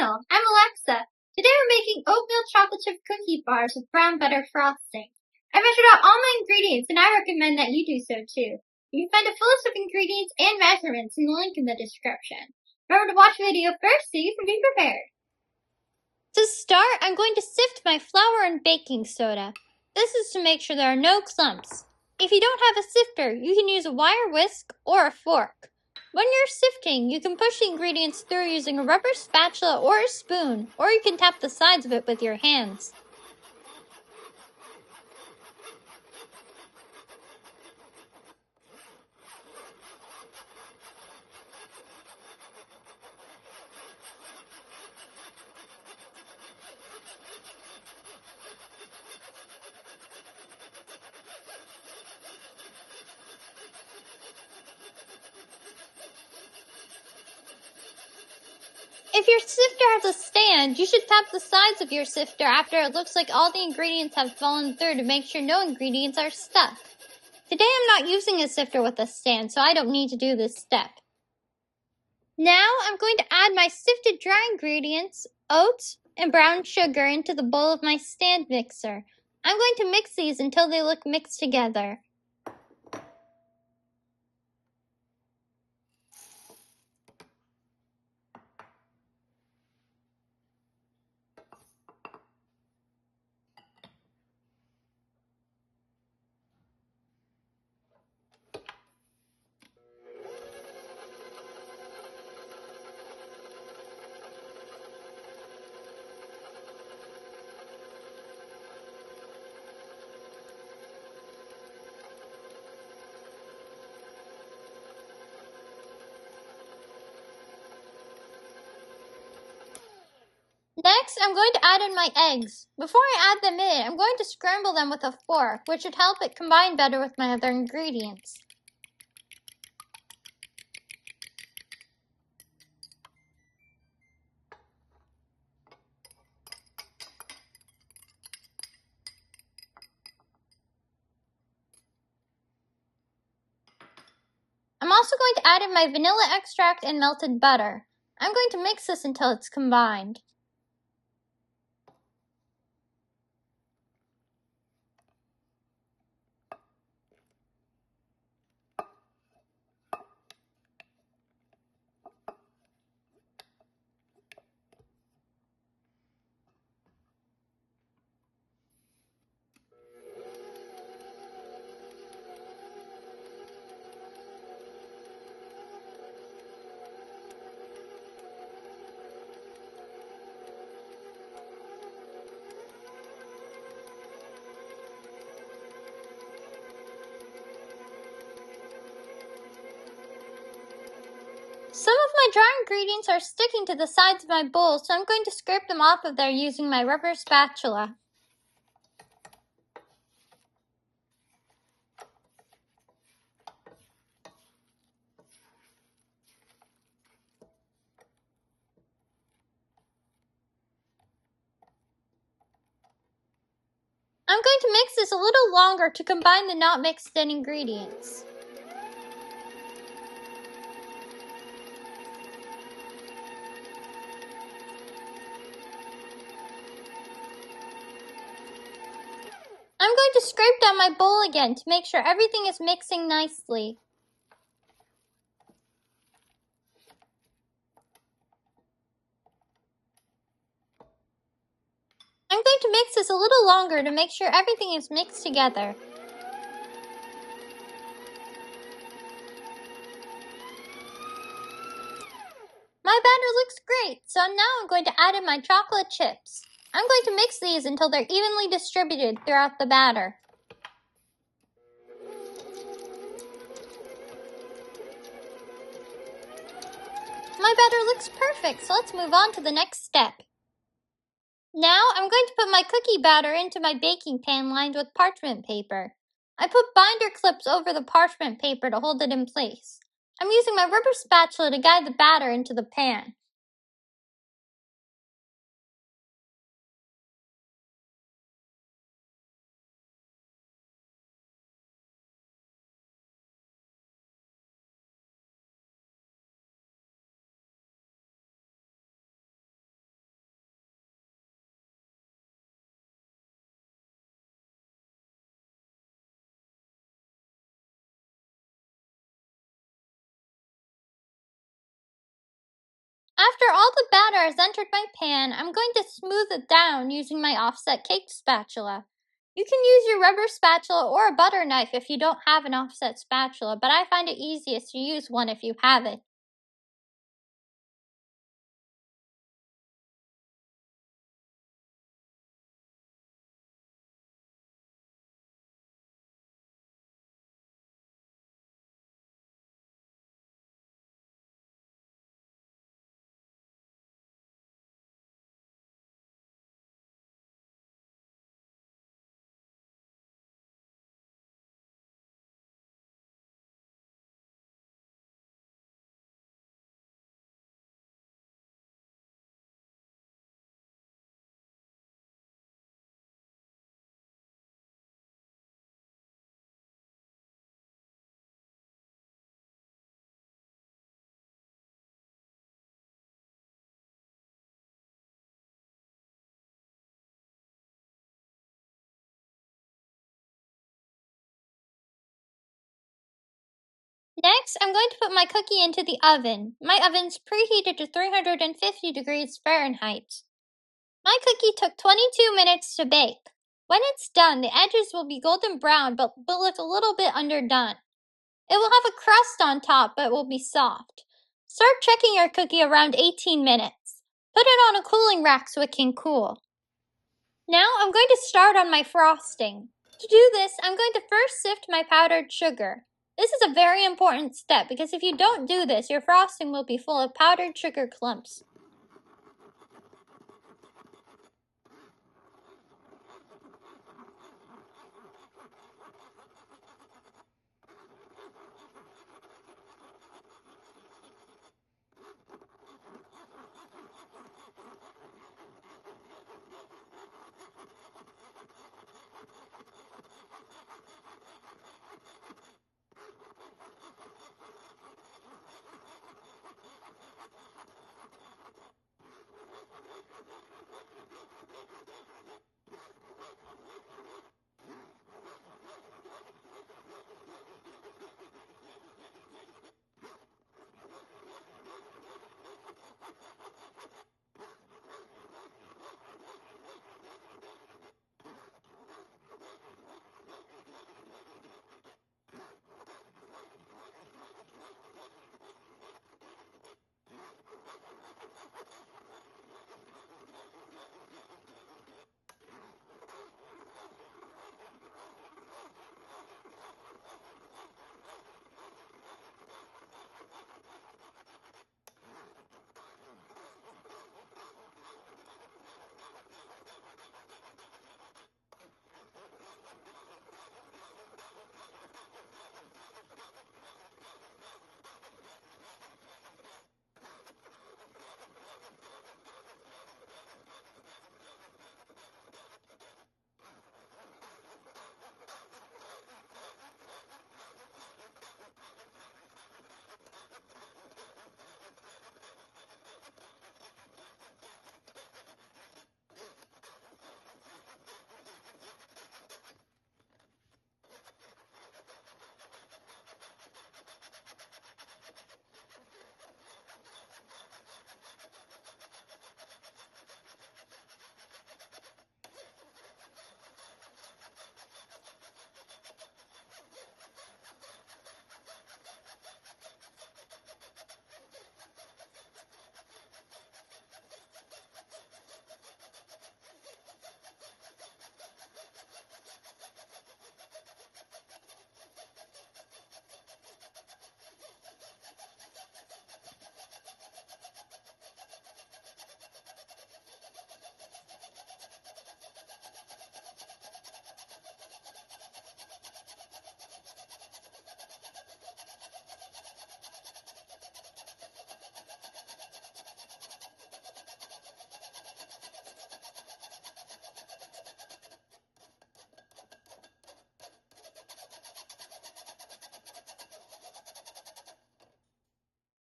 channel. I'm Alexa. Today we're making oatmeal chocolate chip cookie bars with brown butter frosting. I measured out all my ingredients and I recommend that you do so too. You can find a full list of ingredients and measurements in the link in the description. Remember to watch the video first so you can be prepared. To start, I'm going to sift my flour and baking soda. This is to make sure there are no clumps. If you don't have a sifter, you can use a wire whisk or a fork. When you're sifting, you can push the ingredients through using a rubber spatula or a spoon, or you can tap the sides of it with your hands. If your sifter has a stand, you should tap the sides of your sifter after it looks like all the ingredients have fallen through to make sure no ingredients are stuck. Today I'm not using a sifter with a stand, so I don't need to do this step. Now I'm going to add my sifted dry ingredients, oats, and brown sugar into the bowl of my stand mixer. I'm going to mix these until they look mixed together. Next, I'm going to add in my eggs. Before I add them in, I'm going to scramble them with a fork, which should help it combine better with my other ingredients. I'm also going to add in my vanilla extract and melted butter. I'm going to mix this until it's combined. Some of my dry ingredients are sticking to the sides of my bowl, so I'm going to scrape them off of there using my rubber spatula. I'm going to mix this a little longer to combine the not mixed in ingredients. I'm going to scrape down my bowl again to make sure everything is mixing nicely. I'm going to mix this a little longer to make sure everything is mixed together. My batter looks great, so now I'm going to add in my chocolate chips. I'm going to mix these until they're evenly distributed throughout the batter. My batter looks perfect, so let's move on to the next step. Now I'm going to put my cookie batter into my baking pan lined with parchment paper. I put binder clips over the parchment paper to hold it in place. I'm using my rubber spatula to guide the batter into the pan. After all the batter has entered my pan, I'm going to smooth it down using my offset cake spatula. You can use your rubber spatula or a butter knife if you don't have an offset spatula, but I find it easiest to use one if you have it. Next, I'm going to put my cookie into the oven. My oven's preheated to 350 degrees Fahrenheit. My cookie took 22 minutes to bake. When it's done, the edges will be golden brown but will look a little bit underdone. It will have a crust on top but will be soft. Start checking your cookie around 18 minutes. Put it on a cooling rack so it can cool. Now I'm going to start on my frosting. To do this, I'm going to first sift my powdered sugar. This is a very important step because if you don't do this, your frosting will be full of powdered sugar clumps.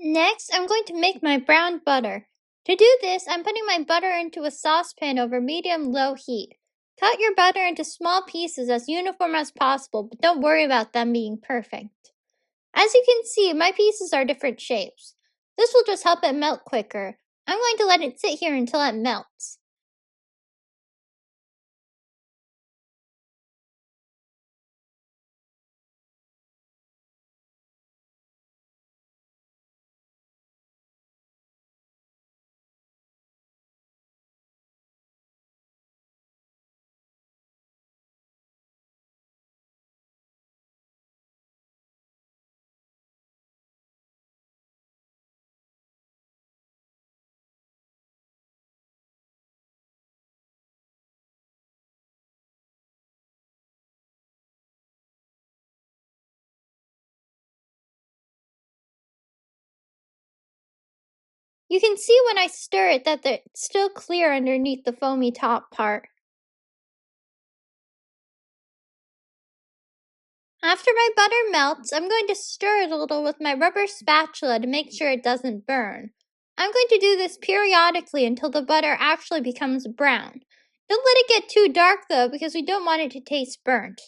Next, I'm going to make my brown butter. To do this, I'm putting my butter into a saucepan over medium-low heat. Cut your butter into small pieces as uniform as possible, but don't worry about them being perfect. As you can see, my pieces are different shapes. This will just help it melt quicker. I'm going to let it sit here until it melts. You can see when I stir it that it's still clear underneath the foamy top part. After my butter melts, I'm going to stir it a little with my rubber spatula to make sure it doesn't burn. I'm going to do this periodically until the butter actually becomes brown. Don't let it get too dark though, because we don't want it to taste burnt.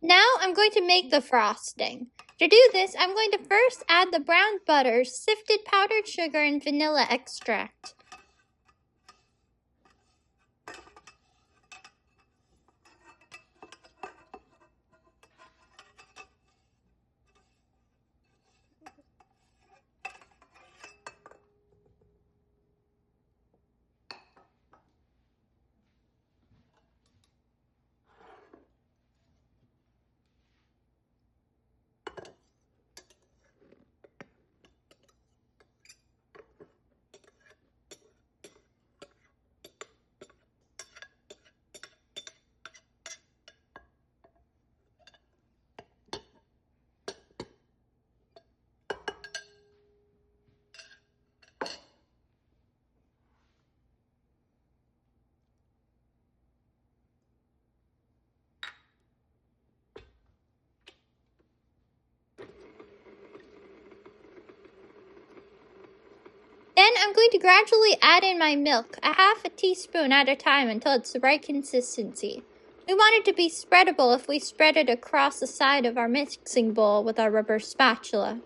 Now I'm going to make the frosting. To do this, I'm going to first add the brown butter, sifted powdered sugar, and vanilla extract. Then I'm going to gradually add in my milk, a half a teaspoon at a time until it's the right consistency. We want it to be spreadable if we spread it across the side of our mixing bowl with our rubber spatula.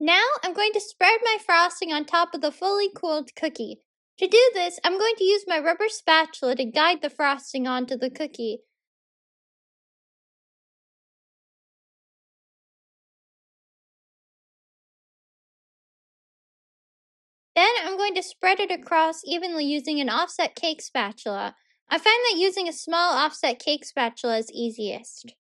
Now I'm going to spread my frosting on top of the fully cooled cookie. To do this, I'm going to use my rubber spatula to guide the frosting onto the cookie. Then I'm going to spread it across evenly using an offset cake spatula. I find that using a small offset cake spatula is easiest.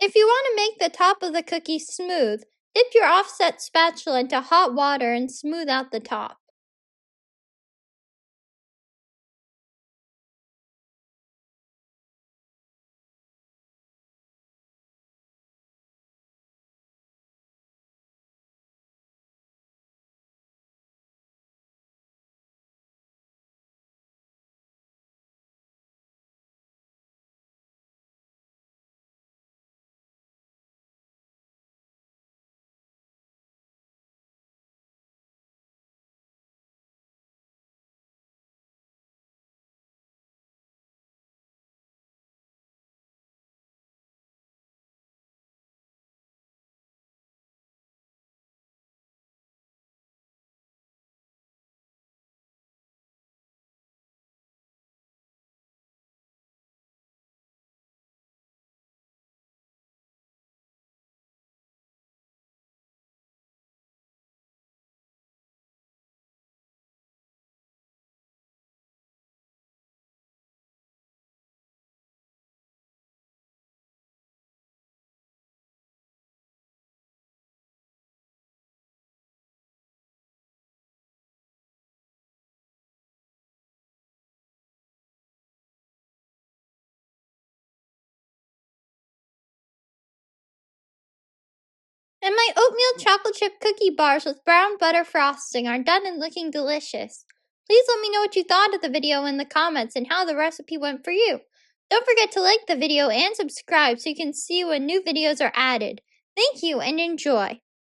If you want to make the top of the cookie smooth, dip your offset spatula into hot water and smooth out the top. And my oatmeal chocolate chip cookie bars with brown butter frosting are done and looking delicious. Please let me know what you thought of the video in the comments and how the recipe went for you. Don't forget to like the video and subscribe so you can see when new videos are added. Thank you and enjoy!